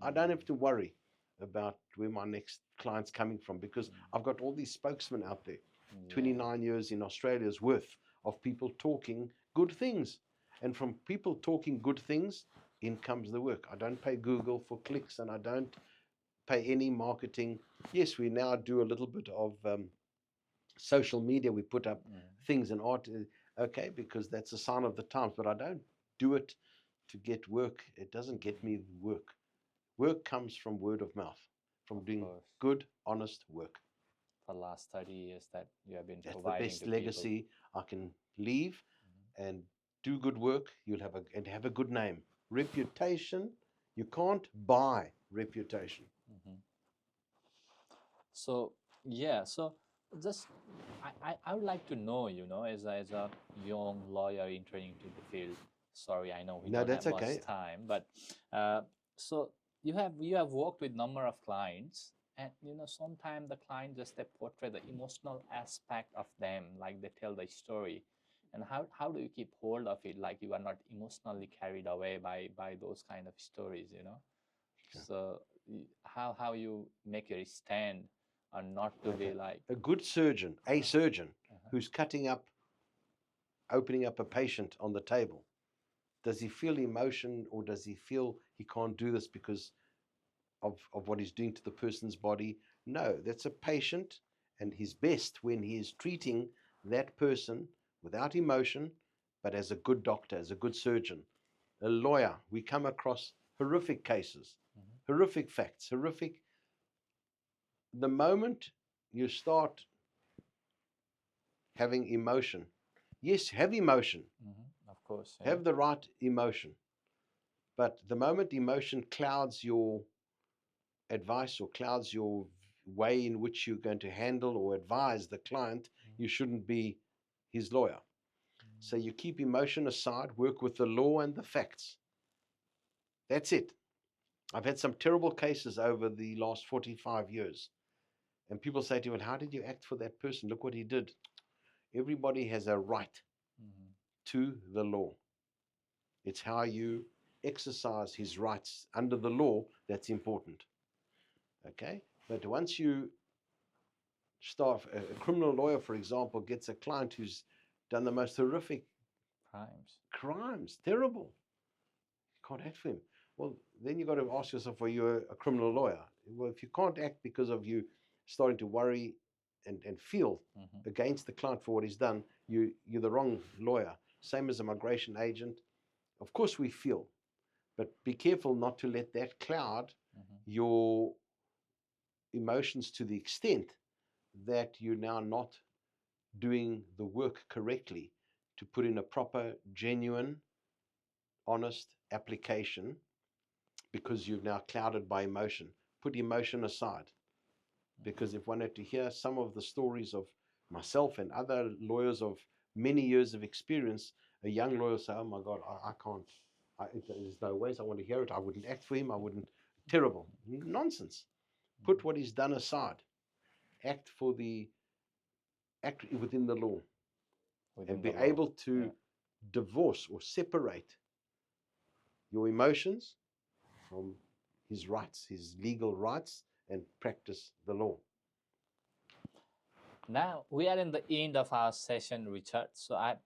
I don't mm, have to worry about where my next client's coming from because I've got all these spokesmen out there. yeah, 29 years in Australia's worth of people talking good things. And from people talking good things, in comes the work. I don't pay Google for clicks and I don't pay any marketing. Yes, we now do a little bit of social media. We put up mm, things and art, okay, because that's a sign of the times, but I don't do it to get work. It doesn't get me work. Work comes from word of mouth, from of doing course. good, honest work. For the last 30 years that you have been That's the providing best to people. legacy I can leave Mhm. and do good work. You'll have a good name. Reputation, you can't buy reputation. Mhm. So yeah, so just I would like to know, as a young lawyer entering into the field. Sorry, I know we No, don't have that's much okay. time, but so you have worked with number of clients, and sometimes the client just they portray the emotional aspect of them, like they tell the story, and how do you keep hold of it, like you are not emotionally carried away by those kind of stories. So how you make your stand or not to be Okay. like A good surgeon, a uh, surgeon uh-huh, who's opening up a patient on the table, does he feel emotion or does he feel he can't do this because of what he's doing to the person's body? No, that's a patient, and he's best when he is treating that person without emotion, but as a good doctor, as a good surgeon. A lawyer, we come across horrific cases, mhm, horrific facts, horrific. The moment you start having emotion, yes, have emotion, of course, yeah. have the right emotion, but the moment emotion clouds your advice or clouds your way in which you're going to handle or advise the client, you shouldn't be his lawyer. So you keep emotion aside, work with the law and the facts. That's it. I've had some terrible cases over the last 45 years. And people say to me, well, how did you act for that person? Look what he did. Everybody has a right Mhm, to the law. It's how you exercise his rights under the law that's important. Okay? But once you start, a criminal lawyer, for example, gets a client who's done the most horrific crimes. crimes, terrible, can't act for him. Well, then you've got to ask yourself, are you a criminal lawyer? Well, if you can't act because of you starting to worry and feel Mhm, against the client for what he's done, you're the wrong lawyer. Same as a migration agent. Of course we feel, but be careful not to let that cloud mhm, your emotions to the extent that you're now not doing the work correctly to put in a proper, genuine, honest application because you've now clouded by emotion. Put emotion aside. Because if one had to hear some of the stories of myself and other lawyers of many years of experience, a young lawyer say, oh my God, I can't, there's no ways I want to hear it. I wouldn't act for him. I wouldn't. Terrible. Nonsense. Put what he's done aside. Act within the law and within the be law. able Yeah. to divorce or separate your emotions from his rights, his legal rights, and practice the law. Now we are in the end of our session, Richard. So I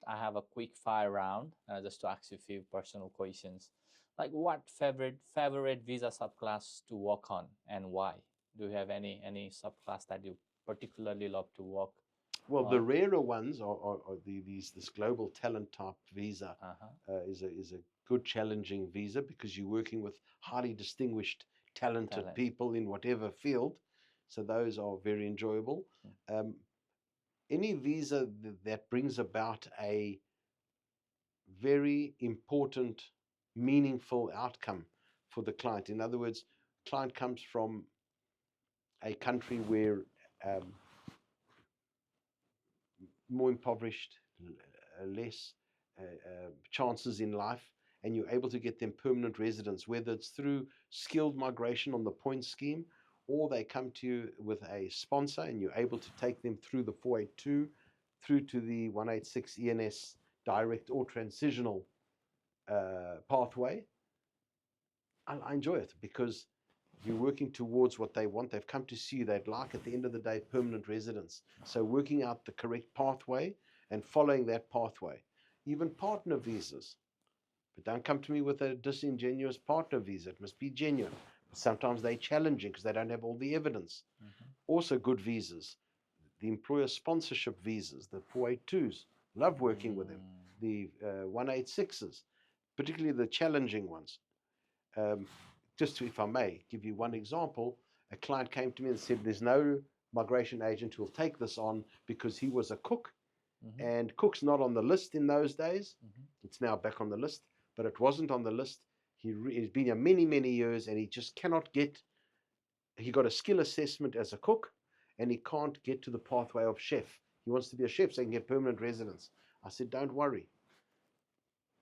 have a quick fire round just to ask you a few personal questions, like what favorite visa subclass to work on and why? Do you have any subclass that you particularly love to work Well, the on? rarer ones are this global talent type visa Uh-huh. is a good challenging visa because you're working with highly distinguished, talented Talent. people in whatever field. So those are very enjoyable. Mm. Um, any visa that brings about a very important, meaningful outcome for the client. In other words, client comes from a country where um, more impoverished, less chances in life, and you're able to get them permanent residence, whether it's through skilled migration on the point scheme, or they come to you with a sponsor and you're able to take them through the 482, through to the 186 ENS direct or transitional pathway. I enjoy it because you're working towards what they want. They've come to see you. They'd like, at the end of the day, permanent residence. So working out the correct pathway and following that pathway. Even partner visas. But don't come to me with a disingenuous partner visa. It must be genuine. Sometimes they're challenging because they don't have all the evidence. Also good visas. The employer sponsorship visas, the 482s. Love working with them. The 186s, particularly the challenging ones. Just to, if I may, give you one example. A client came to me and said, there's no migration agent who will take this on because he was a cook, and cook's not on the list in those days. It's now back on the list, but it wasn't on the list. He's been here many, many years, and he just cannot get, he got a skill assessment as a cook, and he can't get to the pathway of chef. He wants to be a chef so he can get permanent residence. I said, don't worry.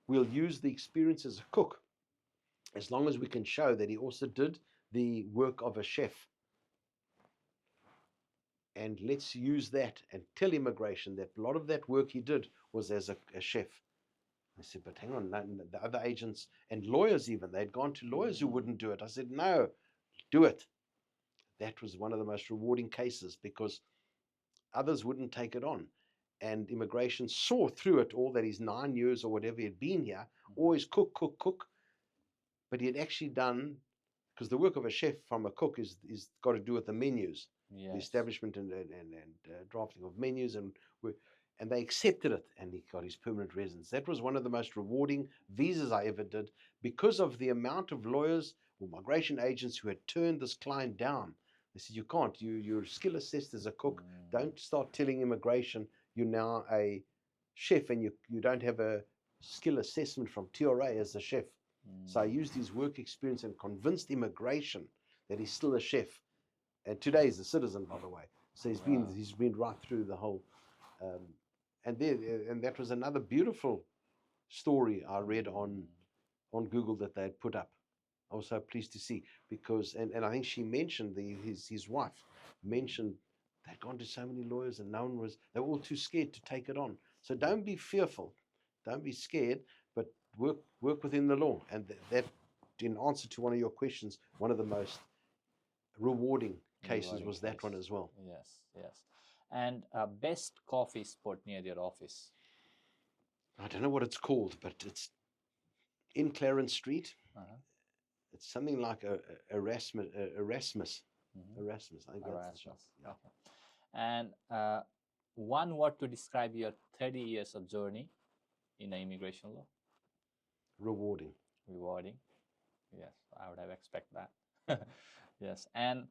We'll use the experience as a cook, as long as we can show that he also did the work of a chef. And let's use that and tell immigration that a lot of that work he did was as a chef. I said, but hang on, the other agents and lawyers even, they'd gone to lawyers who wouldn't do it. I said, no, do it. That was one of the most rewarding cases because others wouldn't take it on. And immigration saw through it all that his 9 years or whatever he had been here, always cook, cook, cook. But he had actually done, because the work of a chef from a cook is got to do with the menus, the establishment and drafting of menus, and they accepted it, and he got his permanent residence. That was one of the most rewarding visas I ever did because of the amount of lawyers or migration agents who had turned this client down. They said, you can't, you're skill assessed as a cook. Don't start telling immigration you're now a chef and you don't have a skill assessment from TRA as a chef. So I used his work experience and convinced immigration that he's still a chef. And today he's a citizen, by the way. So he's been right through the whole. And that was another beautiful story I read on Google that they had put up. I was so pleased to see because, and I think she mentioned his wife mentioned they'd gone to so many lawyers and no one was. They were all too scared to take it on. So don't be fearful, don't be scared, but work within the law. And that, in answer to one of your questions, one of the most rewarding cases was that one as well. Yes, yes. And best coffee spot near your office? I don't know what it's called, but it's in Clarence Street. It's something like Erasmus. Erasmus. I think that's the shop. Yeah. Okay. And one word to describe your 30 years of journey in immigration law? Rewarding. Rewarding. Yes, I would have expected that. Yes. And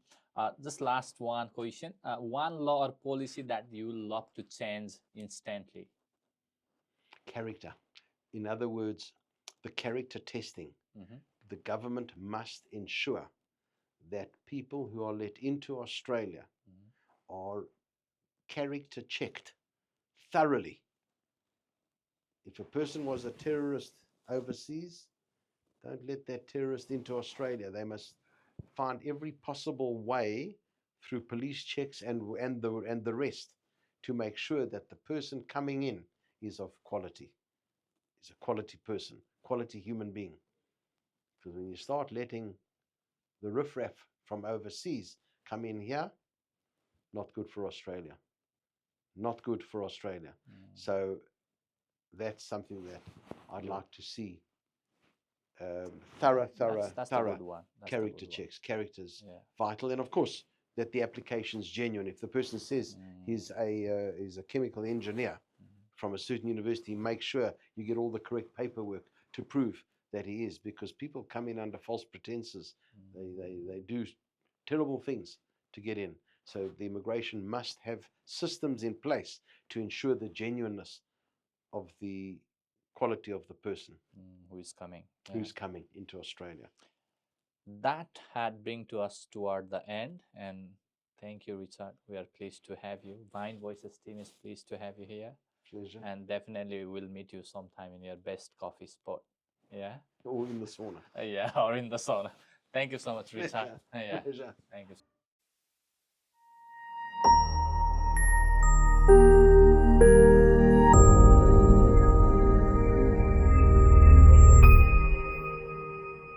just last one question. One law or policy that you love to change instantly? Character. In other words, the character testing. The government must ensure that people who are let into Australia are character checked thoroughly. If a person was a terrorist overseas, don't let that terrorist into Australia. They must find every possible way through police checks and the rest to make sure that the person coming in is of quality, is a quality person, quality human being. Because when you start letting the riffraff from overseas come in here, not good for Australia. Not good for Australia. So that's something that I'd like to see. Thorough character checks. Characters vital, and of course that the application's genuine. If the person says he's a chemical engineer from a certain university, make sure you get all the correct paperwork to prove that he is, because people come in under false pretenses. They do terrible things to get in. So the immigration must have systems in place to ensure the genuineness of the quality of the person who is coming into Australia. That had bring to us toward the end, and Thank you, Richard. We are pleased to have you. Vine Voices team is pleased to have you here. Pleasure. And definitely we'll meet you sometime in your best coffee spot. Yeah? Or in the sauna. Yeah, or in the sauna. Thank you so much, Richard. Pleasure. Yeah. Pleasure. Thank you.